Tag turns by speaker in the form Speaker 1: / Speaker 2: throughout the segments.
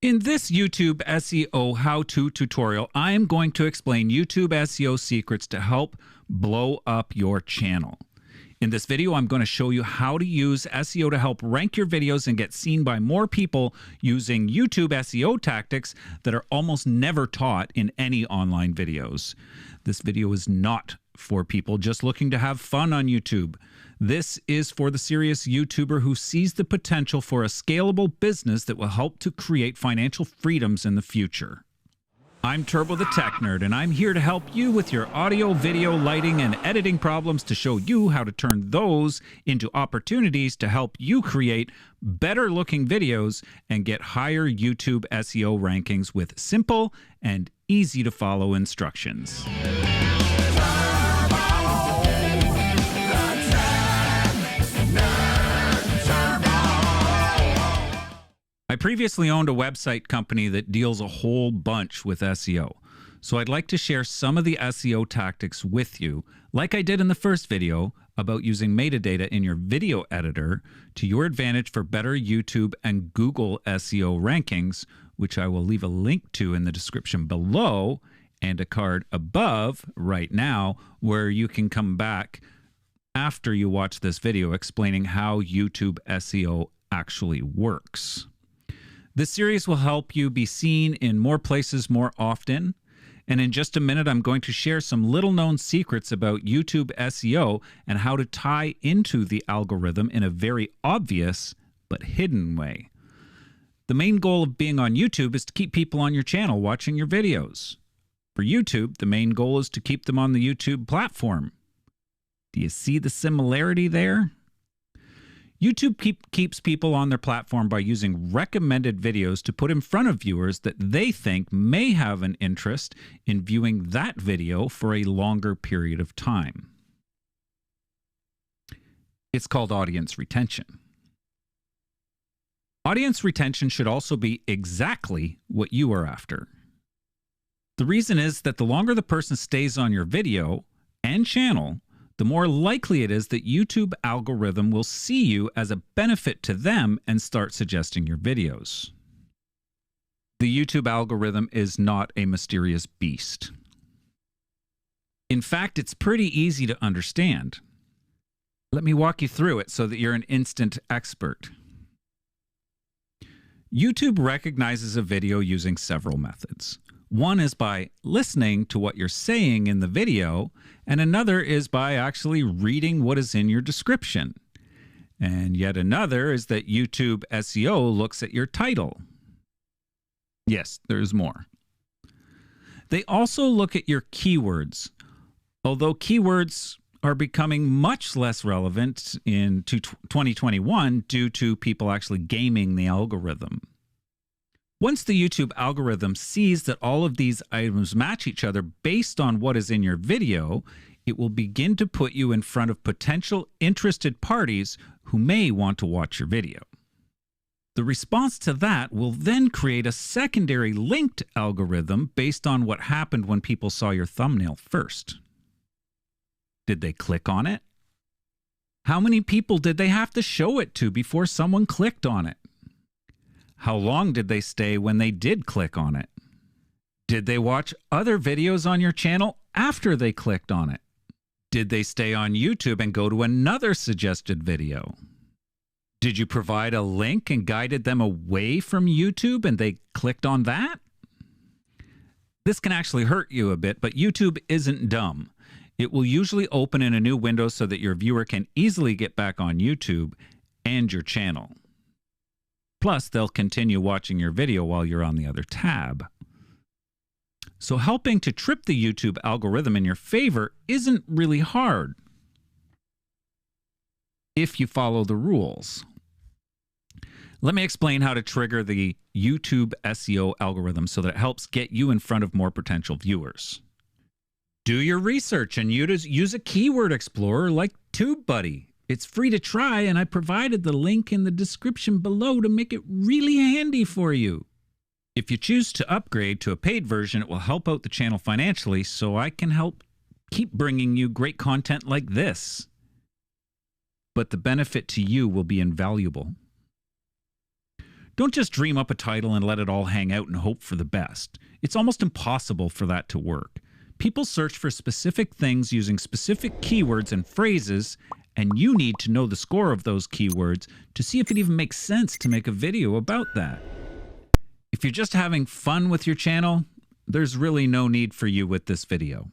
Speaker 1: In this YouTube SEO how-to tutorial, I am going to explain YouTube SEO secrets to help blow up your channel. In this video, I'm going to show you how to use SEO to help rank your videos and get seen by more people using YouTube SEO tactics that are almost never taught in any online videos. This video is not for people just looking to have fun on YouTube. This is for the serious YouTuber who sees the potential for a scalable business that will help to create financial freedoms in the future. I'm Turbo the Tech Nerd, and I'm here to help you with your audio, video, lighting, and editing problems to show you how to turn those into opportunities to help you create better-looking videos and get higher YouTube SEO rankings with simple and easy-to-follow instructions. I previously owned a website company that deals a whole bunch with SEO, so I'd like to share some of the SEO tactics with you, like I did in the first video about using metadata in your video editor to your advantage for better YouTube and Google SEO rankings, which I will leave a link to in the description below and a card above right now where you can come back after you watch this video explaining how YouTube SEO actually works. This series will help you be seen in more places more often. And in just a minute, I'm going to share some little-known secrets about YouTube SEO and how to tie into the algorithm in a very obvious but hidden way. The main goal of being on YouTube is to keep people on your channel watching your videos. For YouTube, the main goal is to keep them on the YouTube platform. Do you see the similarity there? YouTube keeps people on their platform by using recommended videos to put in front of viewers that they think may have an interest in viewing that video for a longer period of time. It's called audience retention. Audience retention should also be exactly what you are after. The reason is that the longer the person stays on your video and channel, the more likely it is that YouTube algorithm will see you as a benefit to them and start suggesting your videos. The YouTube algorithm is not a mysterious beast. In fact, it's pretty easy to understand. Let me walk you through it so that you're an instant expert. YouTube recognizes a video using several methods. One is by listening to what you're saying in the video, and another is by actually reading what is in your description. And yet another is that YouTube SEO looks at your title. Yes, there's more. They also look at your keywords, although keywords are becoming much less relevant in 2021 due to people actually gaming the algorithm. Once the YouTube algorithm sees that all of these items match each other based on what is in your video, it will begin to put you in front of potential interested parties who may want to watch your video. The response to that will then create a secondary linked algorithm based on what happened when people saw your thumbnail first. Did they click on it? How many people did they have to show it to before someone clicked on it? How long did they stay when they did click on it? Did they watch other videos on your channel after they clicked on it? Did they stay on YouTube and go to another suggested video? Did you provide a link and guided them away from YouTube and they clicked on that? This can actually hurt you a bit, but YouTube isn't dumb. It will usually open in a new window so that your viewer can easily get back on YouTube and your channel. Plus, they'll continue watching your video while you're on the other tab. So helping to trip the YouTube algorithm in your favor isn't really hard if you follow the rules. Let me explain how to trigger the YouTube SEO algorithm so that it helps get you in front of more potential viewers. Do your research and use a keyword explorer like TubeBuddy. It's free to try, and I provided the link in the description below to make it really handy for you. If you choose to upgrade to a paid version, it will help out the channel financially so I can help keep bringing you great content like this. But the benefit to you will be invaluable. Don't just dream up a title and let it all hang out and hope for the best. It's almost impossible for that to work. People search for specific things using specific keywords and phrases, and you need to know the score of those keywords to see if it even makes sense to make a video about that. If you're just having fun with your channel, there's really no need for you with this video.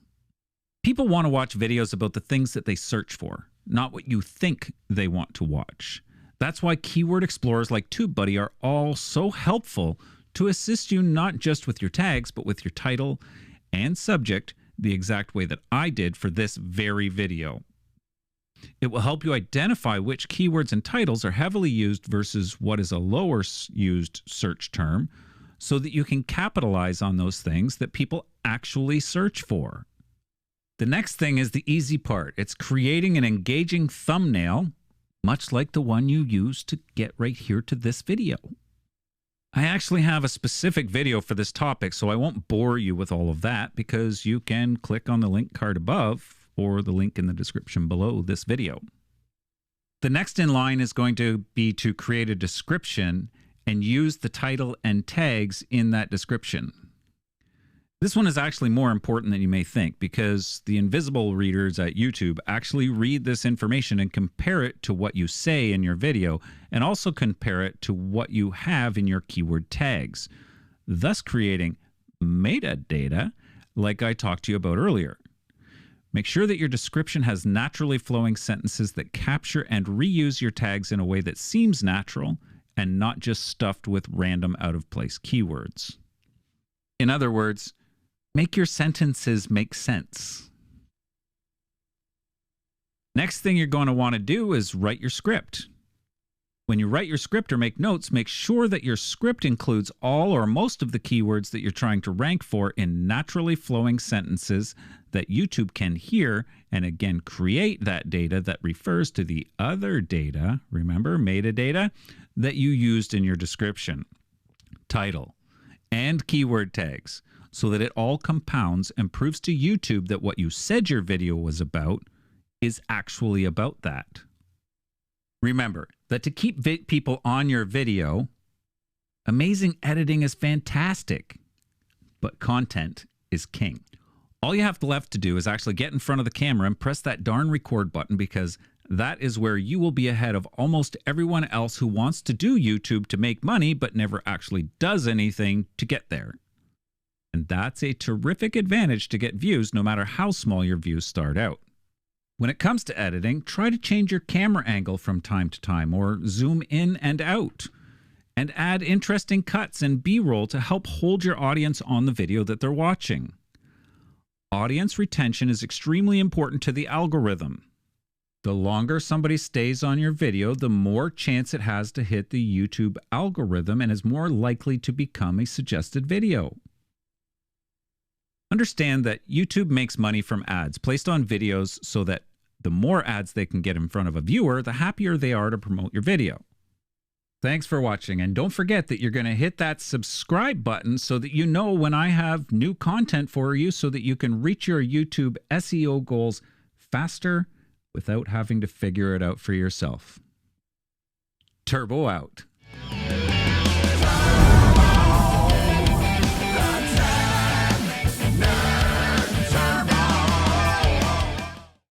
Speaker 1: People want to watch videos about the things that they search for, not what you think they want to watch. That's why keyword explorers like TubeBuddy are all so helpful to assist you not just with your tags, but with your title and subject the exact way that I did for this very video. It will help you identify which keywords and titles are heavily used versus what is a lower used search term, so that you can capitalize on those things that people actually search for. The next thing is the easy part. It's creating an engaging thumbnail, much like the one you used to get right here to this video. I actually have a specific video for this topic, so I won't bore you with all of that because you can click on the link card above or the link in the description below this video. The next in line is going to be to create a description and use the title and tags in that description. This one is actually more important than you may think because the invisible readers at YouTube actually read this information and compare it to what you say in your video and also compare it to what you have in your keyword tags, thus creating metadata like I talked to you about earlier. Make sure that your description has naturally flowing sentences that capture and reuse your tags in a way that seems natural and not just stuffed with random out-of-place keywords. In other words, make your sentences make sense. Next thing you're going to want to do is write your script. When you write your script or make notes, make sure that your script includes all or most of the keywords that you're trying to rank for in naturally flowing sentences that YouTube can hear and again create that data that refers to the other data, remember metadata, that you used in your description, title, and keyword tags, so that it all compounds and proves to YouTube that what you said your video was about is actually about that. Remember that to keep people on your video, amazing editing is fantastic, but content is king. All you have left to do is actually get in front of the camera and press that darn record button, because that is where you will be ahead of almost everyone else who wants to do YouTube to make money but never actually does anything to get there. And that's a terrific advantage to get views no matter how small your views start out. When it comes to editing, try to change your camera angle from time to time or zoom in and out, and add interesting cuts and B-roll to help hold your audience on the video that they're watching. Audience retention is extremely important to the algorithm. The longer somebody stays on your video, the more chance it has to hit the YouTube algorithm and is more likely to become a suggested video. Understand that YouTube makes money from ads placed on videos, so that the more ads they can get in front of a viewer, the happier they are to promote your video. Thanks for watching, and don't forget that you're going to hit that subscribe button so that you know when I have new content for you, so that you can reach your YouTube SEO goals faster without having to figure it out for yourself. Turbo out.